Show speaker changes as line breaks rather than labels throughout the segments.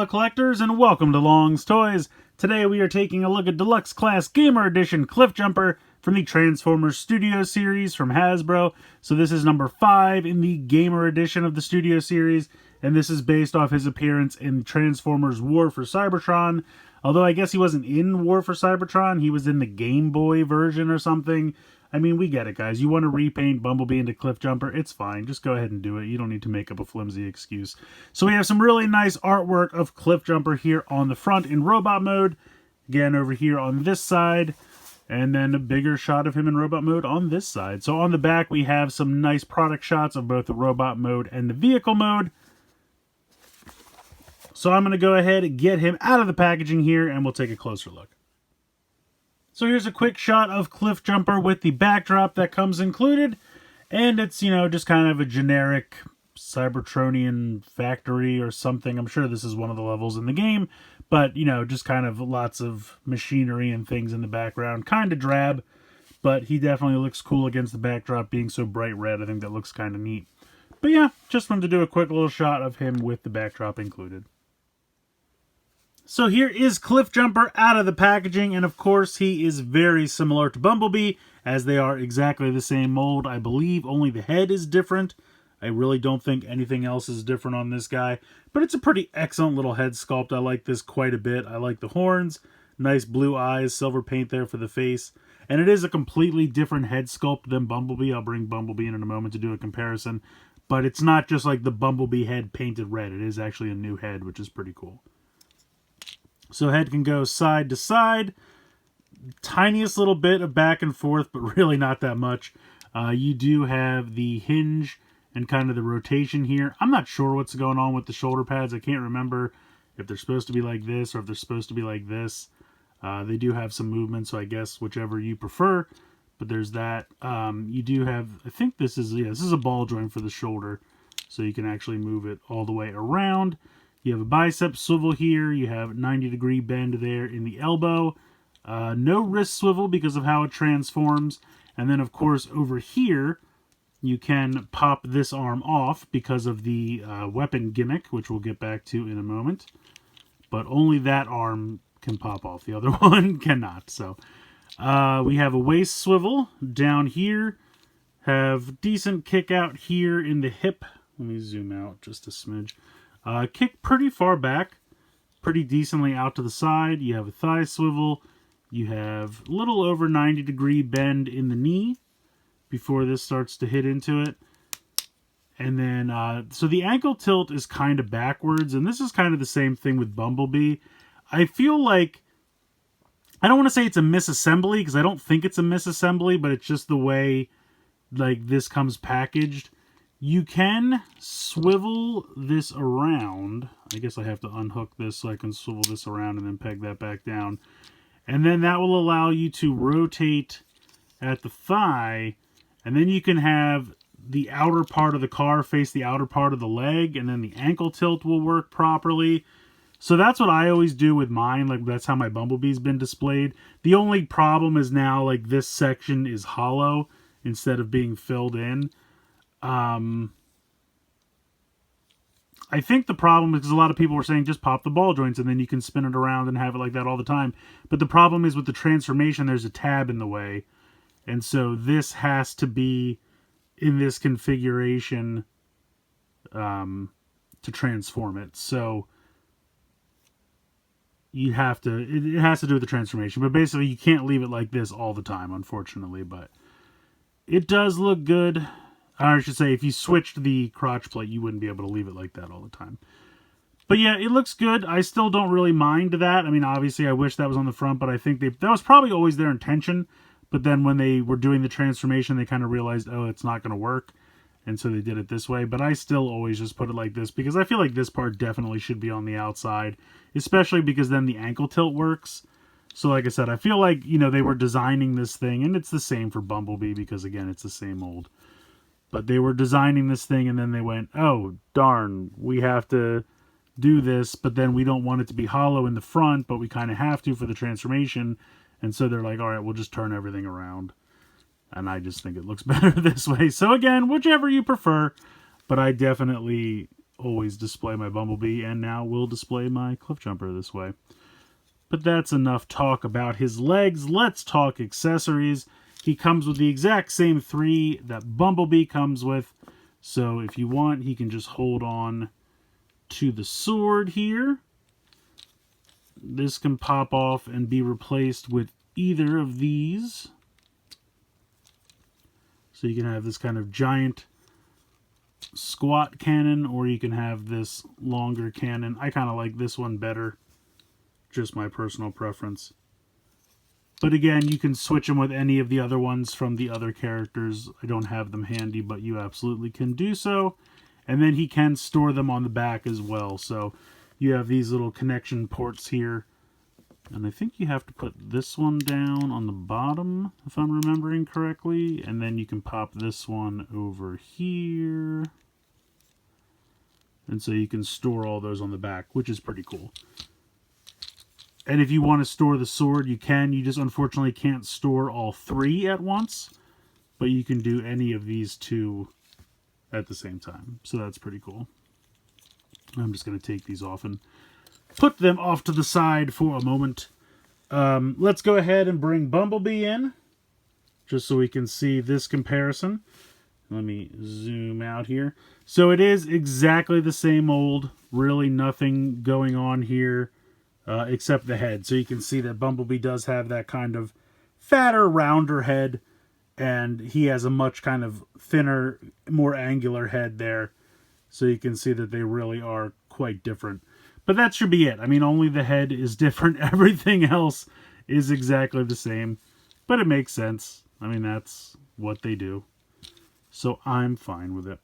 collectors, and welcome to Long's Toys. Today we are taking a look at Deluxe Class Gamer Edition Cliffjumper from the Transformers Studio Series from Hasbro. So this is number 5 in the Gamer Edition of the Studio Series, and this is based off his appearance in Transformers War for Cybertron. Although I guess he wasn't in War for Cybertron, he was in the Game Boy version or something. I mean, we get it, guys. You want to repaint Bumblebee into Cliffjumper, it's fine. Just go ahead and do it. You don't need to make up a flimsy excuse. So we have some really nice artwork of Cliffjumper here on the front in robot mode. Again, over here on this side. And then a bigger shot of him in robot mode on this side. So on the back, we have some nice product shots of both the robot mode and the vehicle mode. So I'm going to go ahead and get him out of the packaging here, and we'll take a closer look. So here's a quick shot of Cliffjumper with the backdrop that comes included. And it's, you know, just kind of a generic Cybertronian factory or something. I'm sure this is one of the levels in the game. But, you know, just kind of lots of machinery and things in the background. Kind of drab, but he definitely looks cool against the backdrop being so bright red. I think that looks kind of neat. But yeah, just wanted to do a quick little shot of him with the backdrop included. So here is Cliffjumper out of the packaging, and of course he is very similar to Bumblebee, as they are exactly the same mold. I believe only the head is different. I really don't think anything else is different on this guy, but it's a pretty excellent little head sculpt. I like this quite a bit. I like the horns, nice blue eyes, silver paint there for the face, and it is a completely different head sculpt than Bumblebee. I'll bring Bumblebee in a moment to do a comparison, but it's not just like the Bumblebee head painted red. It is actually a new head, which is pretty cool. So head can go side to side. Tiniest little bit of back and forth, but really not that much. You do have the hinge and kind of the rotation here. I'm not sure what's going on with the shoulder pads. I can't remember if they're supposed to be like this or if they're supposed to be like this. They do have some movement, so I guess whichever you prefer. But there's that. You do have, I think this is a ball joint for the shoulder. So you can actually move it all the way around. You have a bicep swivel here. You have a 90-degree bend there in the elbow. No wrist swivel because of how it transforms. And then, of course, over here, you can pop this arm off because of the weapon gimmick, which we'll get back to in a moment. But only that arm can pop off. The other one cannot. So we have a waist swivel down here. Have decent kick out here in the hip. Let me zoom out just a smidge. Kick pretty far back, pretty decently out to the side. You have a thigh swivel. You have a little over 90-degree bend in the knee before this starts to hit into it. And then, so the ankle tilt is kind of backwards, and this is kind of the same thing with Bumblebee. I feel like, I don't want to say it's a misassembly, because I don't think it's a misassembly, but it's just the way, like, this comes packaged. You can swivel this around. I guess I have to unhook this so I can swivel this around and then peg that back down. And then that will allow you to rotate at the thigh. And then you can have the outer part of the car face the outer part of the leg. And then the ankle tilt will work properly. So that's what I always do with mine. Like, that's how my Bumblebee's been displayed. The only problem is now, like, this section is hollow instead of being filled in. I think the problem is because a lot of people were saying just pop the ball joints and then you can spin it around and have it like that all the time. But the problem is with the transformation, there's a tab in the way. And so this has to be in this configuration to transform it. So you have to, it has to do with the transformation. But basically you can't leave it like this all the time, unfortunately. But it does look good. I should say, if you switched the crotch plate, you wouldn't be able to leave it like that all the time. But yeah, it looks good. I still don't really mind that. I mean, obviously, I wish that was on the front, but I think that was probably always their intention. But then when they were doing the transformation, they kind of realized, oh, it's not going to work. And so they did it this way. But I still always just put it like this, because I feel like this part definitely should be on the outside, especially because then the ankle tilt works. So like I said, I feel like, you know, they were designing this thing, and it's the same for Bumblebee, because again, it's the same mold. But they were designing this thing, and then they went, oh, darn, we have to do this, but then we don't want it to be hollow in the front, but we kind of have to for the transformation. And so they're like, all right, we'll just turn everything around. And I just think it looks better this way. So again, whichever you prefer, but I definitely always display my Bumblebee, and now will display my Cliffjumper this way. But that's enough talk about his legs. Let's talk accessories. He comes with the exact same 3 that Bumblebee comes with. So if you want, he can just hold on to the sword here. This can pop off and be replaced with either of these. So you can have this kind of giant squat cannon, or you can have this longer cannon. I kind of like this one better. Just my personal preference. But again, you can switch them with any of the other ones from the other characters. I don't have them handy, but you absolutely can do so. And then he can store them on the back as well. So you have these little connection ports here. And I think you have to put this one down on the bottom, if I'm remembering correctly. And then you can pop this one over here. And so you can store all those on the back, which is pretty cool. And if you want to store the sword, you can. You just unfortunately can't store all 3 at once. But you can do any of these 2 at the same time. So that's pretty cool. I'm just going to take these off and put them off to the side for a moment. Let's go ahead and bring Bumblebee in, just so we can see this comparison. Let me zoom out here. So it is exactly the same mold. Really nothing going on here except the head. So you can see that Bumblebee does have that kind of fatter, rounder head. And he has a much kind of thinner, more angular head there. So you can see that they really are quite different. But that should be it. I mean, only the head is different. Everything else is exactly the same. But it makes sense. I mean, that's what they do. So I'm fine with it.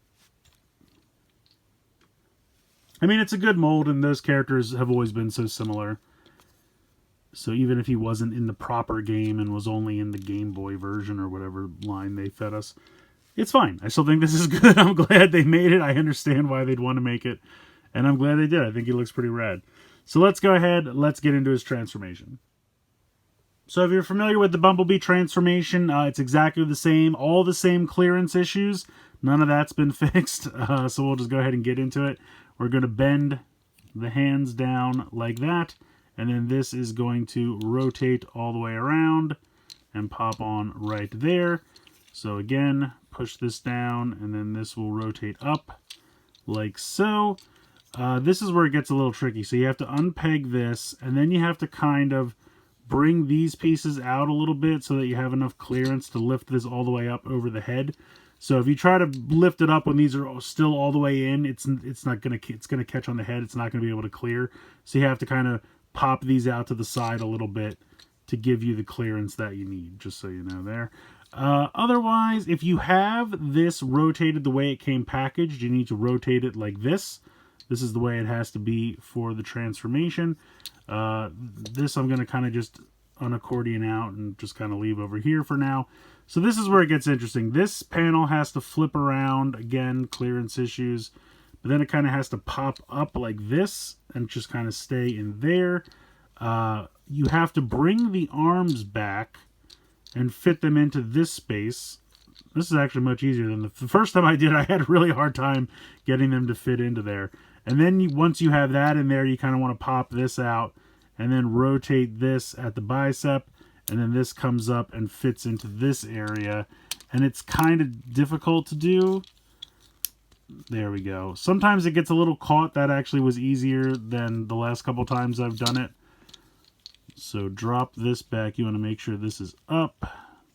I mean, it's a good mold, and those characters have always been so similar. So even if he wasn't in the proper game and was only in the Game Boy version or whatever line they fed us, it's fine. I still think this is good. I'm glad they made it. I understand why they'd want to make it. And I'm glad they did. I think he looks pretty rad. So let's go ahead. Let's get into his transformation. So if you're familiar with the Bumblebee transformation, it's exactly the same. All the same clearance issues. None of that's been fixed. So we'll just go ahead and get into it. We're going to bend the hands down like that. And then this is going to rotate all the way around and pop on right there. So again, push this down, and then this will rotate up like so. This is where it gets a little tricky. So you have to unpeg this, and then you have to kind of bring these pieces out a little bit so that you have enough clearance to lift this all the way up over the head. So if you try to lift it up when these are still all the way in, it's gonna catch on the head. It's not gonna be able to clear. So you have to kind of pop these out to the side a little bit to give you the clearance that you need, just so you know there. Otherwise, if you have this rotated the way it came packaged, you need to rotate it like this. This is the way it has to be for the transformation. This I'm going to kind of just unaccordion out and just kind of leave over here for now. So this is where it gets interesting. This panel has to flip around, again, clearance issues. But then it kind of has to pop up like this and just kind of stay in there. You have to bring the arms back and fit them into this space. This is actually much easier than the first time I did. I had a really hard time getting them to fit into there. And then once you have that in there, you kind of want to pop this out and then rotate this at the bicep. And then this comes up and fits into this area. And it's kind of difficult to do. There we go. Sometimes it gets a little caught. That actually was easier than the last couple times I've done it. So drop this back. You want to make sure this is up.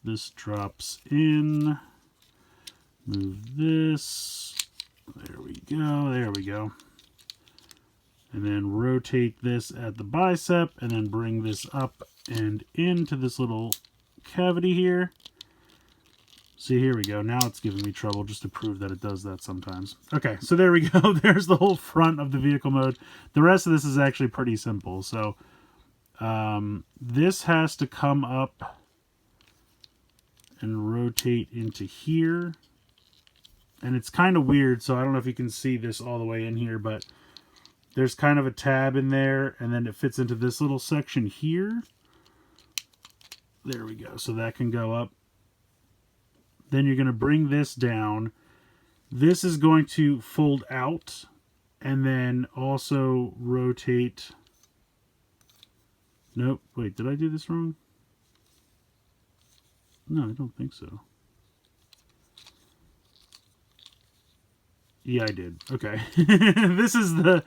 This drops in. Move this. There we go. There we go. And then rotate this at the bicep and then bring this up and into this little cavity here. See, here we go. Now it's giving me trouble just to prove that it does that sometimes. Okay, so there we go. There's the whole front of the vehicle mode. The rest of this is actually pretty simple. So this has to come up and rotate into here. And it's kind of weird, so I don't know if you can see this all the way in here, but there's kind of a tab in there, and then it fits into this little section here. There we go. So that can go up. Then you're going to bring this down. This is going to fold out And then also rotate... Nope, wait, did I do this wrong? No, I don't think so. Yeah, I did. Okay. This is the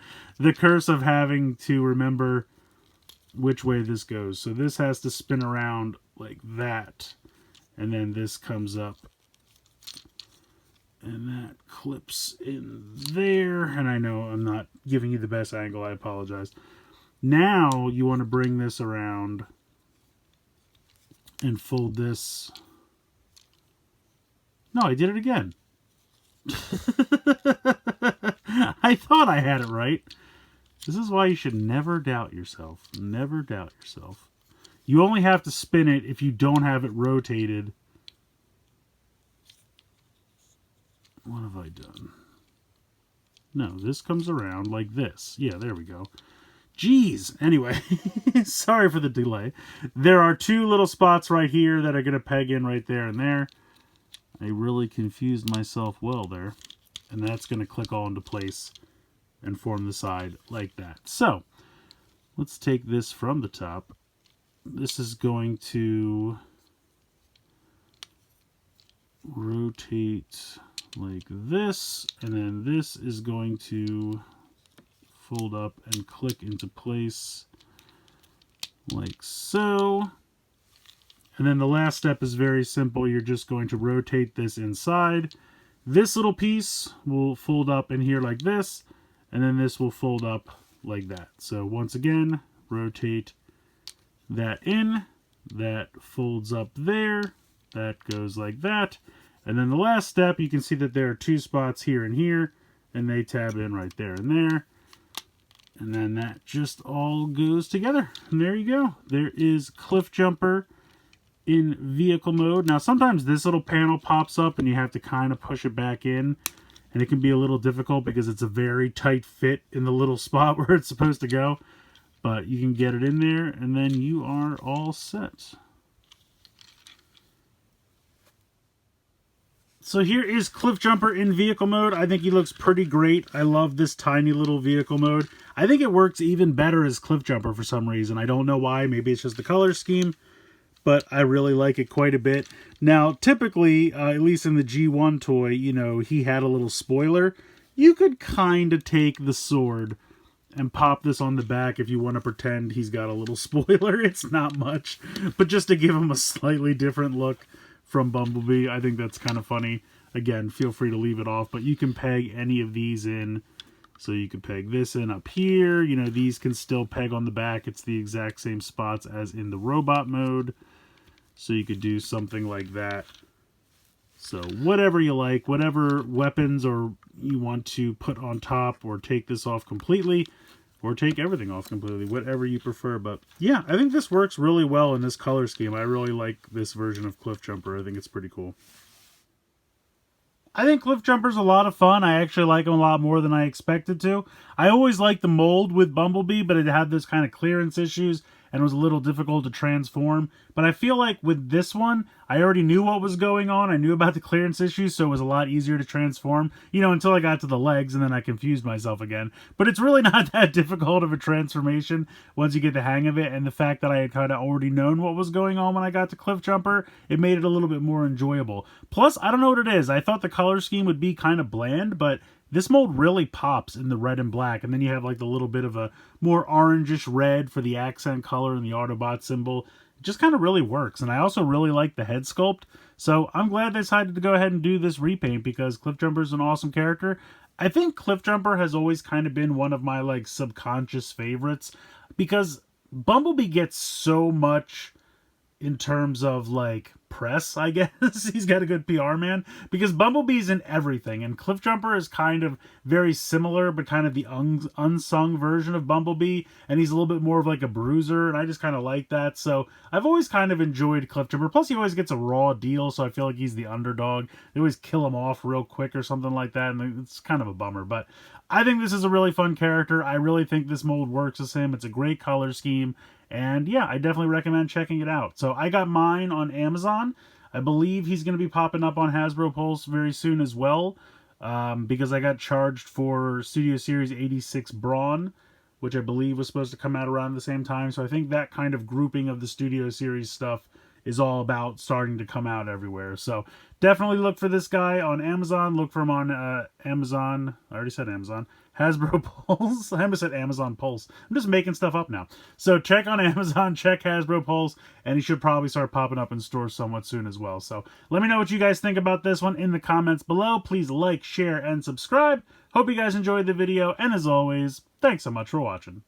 curse of having to remember which way this goes. So this has to spin around like that. And then this comes up. And that clips in there. And I know I'm not giving you the best angle. I apologize. Now you want to bring this around and fold this. No, I did it again. I thought I had it right. This is why you should never doubt yourself. Never doubt yourself. You only have to spin it if you don't have it rotated. What have I done? No, this comes around like this. Yeah, there we go. Jeez. Anyway, sorry for the delay. There are two little spots right here that are going to peg in right there and there. I really confused myself well there. And that's going to click all into place and form the side like that. So, let's take this from the top. This is going to rotate like this, and then this is going to fold up and click into place like so. And then the last step is very simple. You're just going to rotate this inside. This little piece will fold up in here like this, and then this will fold up like that. So once again, rotate that in, that folds up there, that goes like that. And then the last step, you can see that there are two spots here and here, and they tab in right there and there. And then that just all goes together. And there you go. There is Cliffjumper in vehicle mode. Now sometimes this little panel pops up and you have to kind of push it back in, and it can be a little difficult because it's a very tight fit in the little spot where it's supposed to go, but you can get it in there and then you are all set. So here is Cliffjumper in vehicle mode. I think he looks pretty great. I love this tiny little vehicle mode. I think it works even better as Cliffjumper for some reason. I don't know why. Maybe it's just the color scheme, but I really like it quite a bit. Now, typically, at least in the G1 toy, you know, he had a little spoiler. You could kind of take the sword and pop this on the back if you want to pretend he's got a little spoiler. It's not much, but just to give him a slightly different look from Bumblebee, I think that's kind of funny. Again, feel free to leave it off, but you can peg any of these in. So you could peg this in up here. You know, these can still peg on the back. It's the exact same spots as in the robot mode. So you could do something like that. So whatever you like, whatever weapons or you want to put on top, or take this off completely, or take everything off completely, whatever you prefer. But yeah, I think this works really well in this color scheme. I really like this version of Cliffjumper. I think it's pretty cool. I think Cliffjumper's a lot of fun. I actually like him a lot more than I expected to. I always liked the mold with Bumblebee, but it had this kind of clearance issues and was a little difficult to transform. But I feel like with this one, I already knew what was going on. I knew about the clearance issues, so it was a lot easier to transform, you know, until I got to the legs, and then I confused myself again. But it's really not that difficult of a transformation once you get the hang of it, and the fact that I had kind of already known what was going on when I got to Cliffjumper, it made it a little bit more enjoyable. Plus, I don't know what it is. I thought the color scheme would be kind of bland, but this mold really pops in the red and black, and then you have like the little bit of a more orangish red for the accent color and the Autobot symbol. It just kind of really works, and I also really like the head sculpt, so I'm glad they decided to go ahead and do this repaint because Cliffjumper is an awesome character. I think Cliffjumper has always kind of been one of my like subconscious favorites because Bumblebee gets so much in terms of like press, I guess. He's got a good PR man because Bumblebee's in everything, and Cliffjumper is kind of very similar but kind of the unsung version of Bumblebee, and he's a little bit more of like a bruiser, and I just kind of like that. So I've always kind of enjoyed Cliffjumper. Plus he always gets a raw deal, so I feel like he's the underdog. They always kill him off real quick or something like that, and it's kind of a bummer. But I think this is a really fun character. I really think this mold works as him. It's a great color scheme. And yeah, I definitely recommend checking it out. So I got mine on Amazon. I believe he's going to be popping up on Hasbro Pulse very soon as well. because I got charged for Studio Series 86 Brawn, which I believe was supposed to come out around the same time. So I think that kind of grouping of the Studio Series stuff is all about starting to come out everywhere. So definitely look for this guy on Amazon. Look for him on Amazon. I already said Amazon. Hasbro Pulse. I almost said Amazon Pulse. I'm just making stuff up now. So check on Amazon, check Hasbro Pulse, and he should probably start popping up in stores somewhat soon as well. So let me know what you guys think about this one in the comments below. Please like, share, and subscribe. Hope you guys enjoyed the video, and as always, thanks so much for watching.